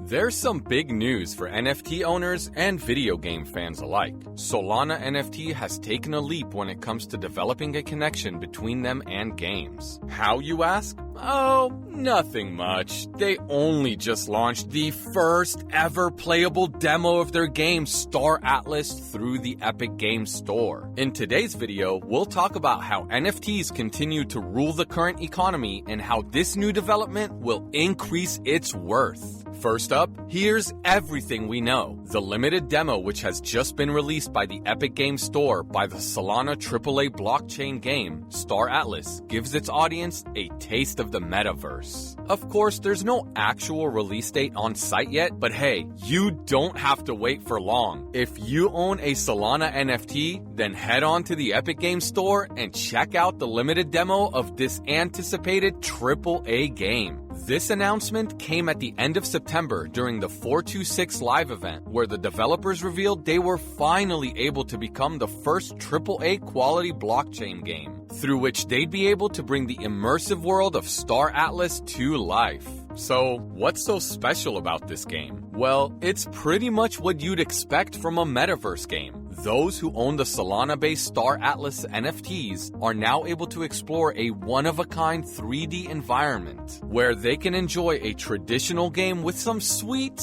There's some big news for NFT owners and video game fans alike. Solana NFT has taken a leap when it comes to developing a connection between them and games. How, you ask? Oh, nothing much. They only just launched the first ever playable demo of their game, Star Atlas, through the Epic Games Store. In today's video, we'll talk about how NFTs continue to rule the current economy and how this new development will increase its worth. First up, here's everything we know. The limited demo, which has just been released by the Epic Games Store by the Solana AAA blockchain game, Star Atlas, gives its audience a taste of the metaverse. Of course, there's no actual release date on site yet, but hey, you don't have to wait for long. If you own a Solana NFT, then head on to the Epic Games Store and check out the limited demo of this anticipated AAA game. This announcement came at the end of September during the 426 live event, where the developers revealed they were finally able to become the first AAA quality blockchain game, through which they'd be able to bring the immersive world of Star Atlas to life. So, what's so special about this game? Well, it's pretty much what you'd expect from a metaverse game. Those who own the Solana-based Star Atlas NFTs are now able to explore a one-of-a-kind 3D environment, where they can enjoy a traditional game with some sweet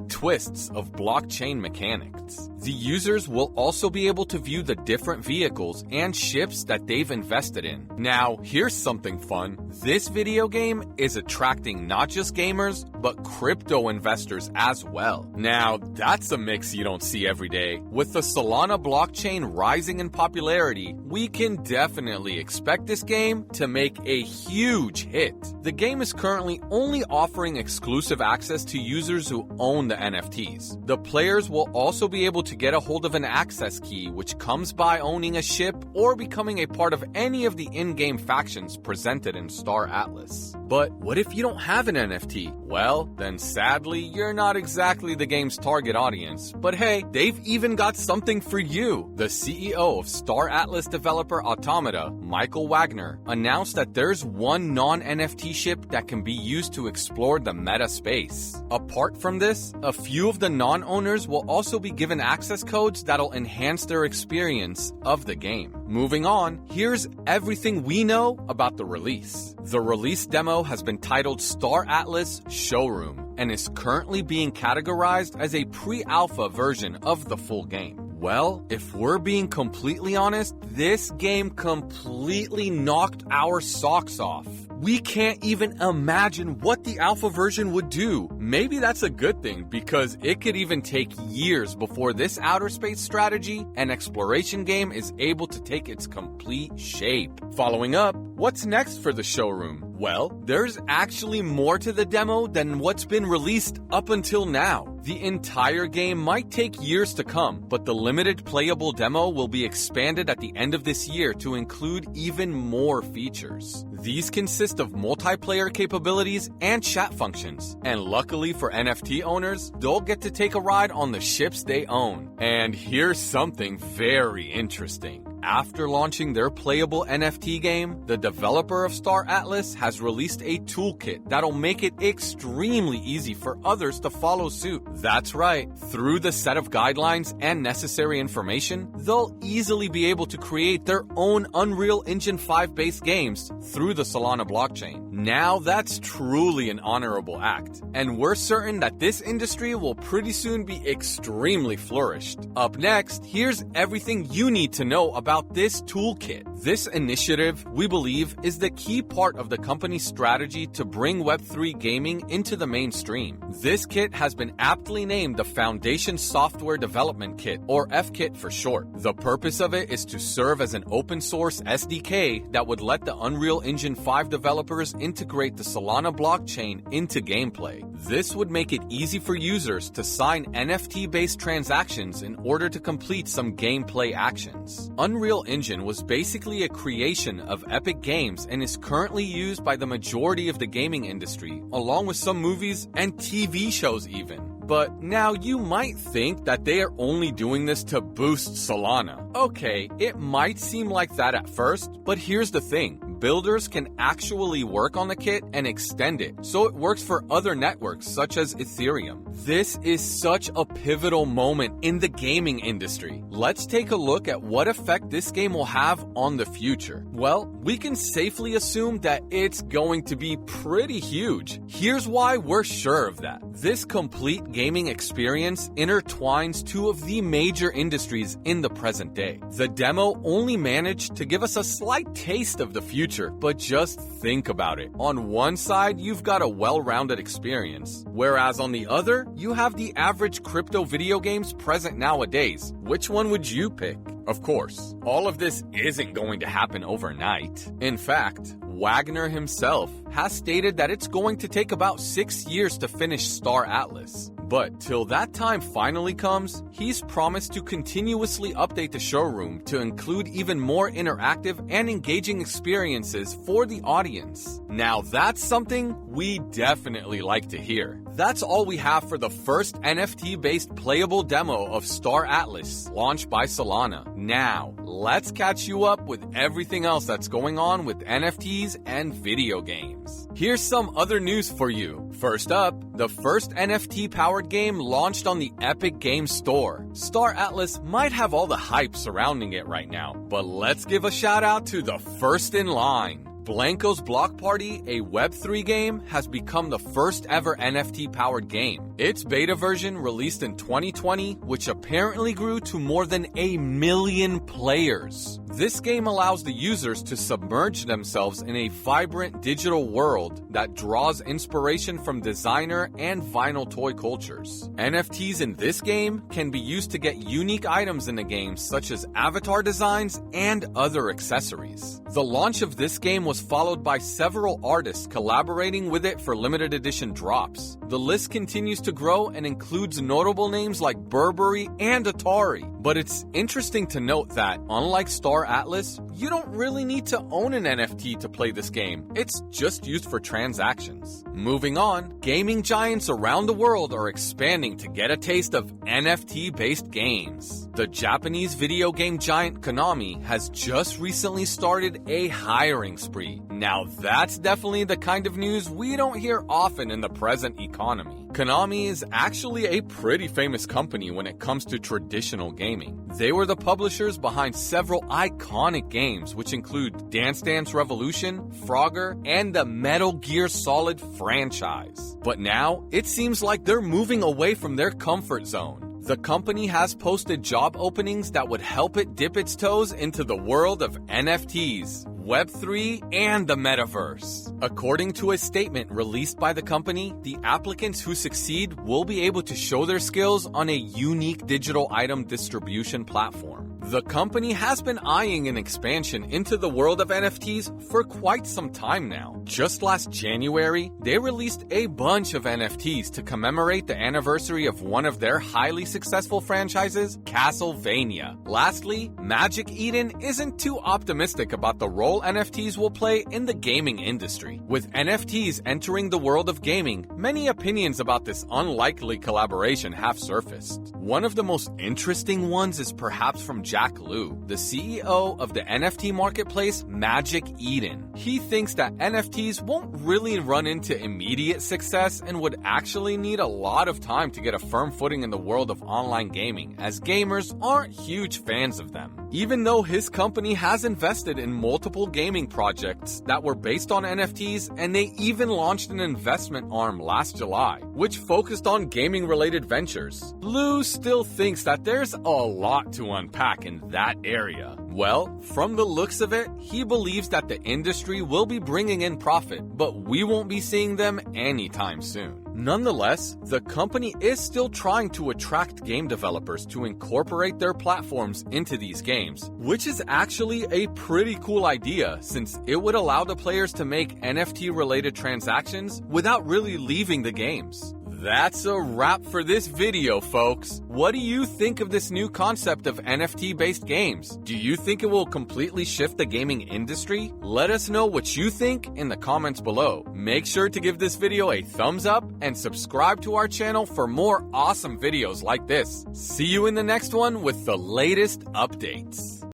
twists of blockchain mechanics. The users will also be able to view the different vehicles and ships that they've invested in. Now, here's something fun. This video game is attracting not just gamers, but crypto investors as well. Now, that's a mix you don't see every day. With the Solana blockchain rising in popularity, we can definitely expect this game to make a huge hit. The game is currently only offering exclusive access to users who own the NFTs. The players will also be able to get a hold of an access key, which comes by owning a ship or becoming a part of any of the in-game factions presented in Star Atlas. But what if you don't have an NFT? Well, then sadly, you're not exactly the game's target audience. But hey, they've even got something for you. The CEO of Star Atlas developer ATMTA, Michael Wagner, announced that there's one non-NFT ship that can be used to explore the meta space. Apart from this, a few of the non-owners will also be given access codes that'll enhance their experience of the game. Moving on, here's everything we know about the release. The release demo has been titled Star Atlas Showroom and is currently being categorized as a pre-alpha version of the full game. Well, if we're being completely honest, this game completely knocked our socks off. We can't even imagine what the alpha version would do. Maybe that's a good thing, because it could even take years before this outer space strategy and exploration game is able to take its complete shape. Following up, what's next for the showroom? Well, there's actually more to the demo than what's been released up until now. The entire game might take years to come, but the limited playable demo will be expanded at the end of this year to include even more features. These consist of multiplayer capabilities and chat functions, and luckily for NFT owners, they'll get to take a ride on the ships they own. And here's something very interesting. After launching their playable NFT game, the developer of Star Atlas has released a toolkit that'll make it extremely easy for others to follow suit. That's right, through the set of guidelines and necessary information, they'll easily be able to create their own Unreal Engine 5 based games through the Solana blockchain. Now that's truly an honorable act, and we're certain that this industry will pretty soon be extremely flourished. Up next, here's everything you need to know about this toolkit. This initiative, we believe, is the key part of the company's strategy to bring Web3 gaming into the mainstream. This kit has been aptly named the Foundation Software Development Kit, or FKit for short. The purpose of it is to serve as an open source SDK that would let the Unreal Engine 5 developers integrate the Solana blockchain into gameplay. This would make it easy for users to sign NFT-based transactions in order to complete some gameplay actions. Unreal Engine was basically a creation of Epic Games and is currently used by the majority of the gaming industry, along with some movies and TV shows even. But now you might think that they are only doing this to boost Solana. Okay, it might seem like that at first, but here's the thing. builders can actually work on the kit and extend it so it works for other networks such as Ethereum. This is such a pivotal moment in the gaming industry. Let's take a look at what effect this game will have on the future. Well, we can safely assume that it's going to be pretty huge. Here's why we're sure of that. This complete gaming experience intertwines two of the major industries in the present day. The demo only managed to give us a slight taste of the future, but just think about it. On one side, you've got a well-rounded experience, whereas on the other, you have the average crypto video games present nowadays. Which one would you pick? Of course, all of this isn't going to happen overnight. In fact, Wagner himself has stated that it's going to take about 6 years to finish Star Atlas. But till that time finally comes, he's promised to continuously update the showroom to include even more interactive and engaging experiences for the audience. Now that's something we definitely like to hear. That's all we have for the first NFT-based playable demo of Star Atlas, launched by Solana. Now, let's catch you up with everything else that's going on with NFTs and video games. Here's some other news for you. First up, the first NFT-powered game launched on the Epic Games Store. Star Atlas might have all the hype surrounding it right now, but let's give a shout out to the first in line. Blanco's Block Party, a Web3 game, has become the first ever NFT-powered game. Its beta version released in 2020, which apparently grew to more than 1 million players. This game allows the users to submerge themselves in a vibrant digital world that draws inspiration from designer and vinyl toy cultures. NFTs in this game can be used to get unique items in the game, such as avatar designs and other accessories. The launch of this game was followed by several artists collaborating with it for limited edition drops. The list continues to grow and includes notable names like Burberry and Atari. But it's interesting to note that, unlike Star Atlas, you don't really need to own an NFT to play this game. It's just used for transactions. Moving on, gaming giants around the world are expanding to get a taste of NFT-based games. The Japanese video game giant Konami has just recently started a hiring spree. Now that's definitely the kind of news we don't hear often in the present economy. Konami is actually a pretty famous company when it comes to traditional gaming. They were the publishers behind several iconic games, which include Dance Dance Revolution, Frogger, and the Metal Gear Solid franchise. But now, it seems like they're moving away from their comfort zone. The company has posted job openings that would help it dip its toes into the world of NFTs, Web3, and the Metaverse. According to a statement released by the company, the applicants who succeed will be able to show their skills on a unique digital item distribution platform. The company has been eyeing an expansion into the world of NFTs for quite some time now. Just last January, they released a bunch of NFTs to commemorate the anniversary of one of their highly successful franchises, Castlevania. Lastly, Magic Eden isn't too optimistic about the role NFTs will play in the gaming industry. With NFTs entering the world of gaming, many opinions about this unlikely collaboration have surfaced. One of the most interesting ones is perhaps from Jack Liu, the CEO of the NFT marketplace Magic Eden. He thinks that NFTs won't really run into immediate success and would actually need a lot of time to get a firm footing in the world of online gaming, as gamers aren't huge fans of them. Even though his company has invested in multiple gaming projects that were based on NFTs, and they even launched an investment arm last July, which focused on gaming-related ventures, Liu still thinks that there's a lot to unpack in that area. Well, from the looks of it, he believes that the industry will be bringing in profit, but we won't be seeing them anytime soon. Nonetheless, the company is still trying to attract game developers to incorporate their platforms into these games, which is actually a pretty cool idea since it would allow the players to make NFT-related transactions without really leaving the games. That's a wrap for this video, folks. What do you think of this new concept of NFT-based games? Do you think it will completely shift the gaming industry? Let us know what you think in the comments below. Make sure to give this video a thumbs up and subscribe to our channel for more awesome videos like this. See you in the next one with the latest updates.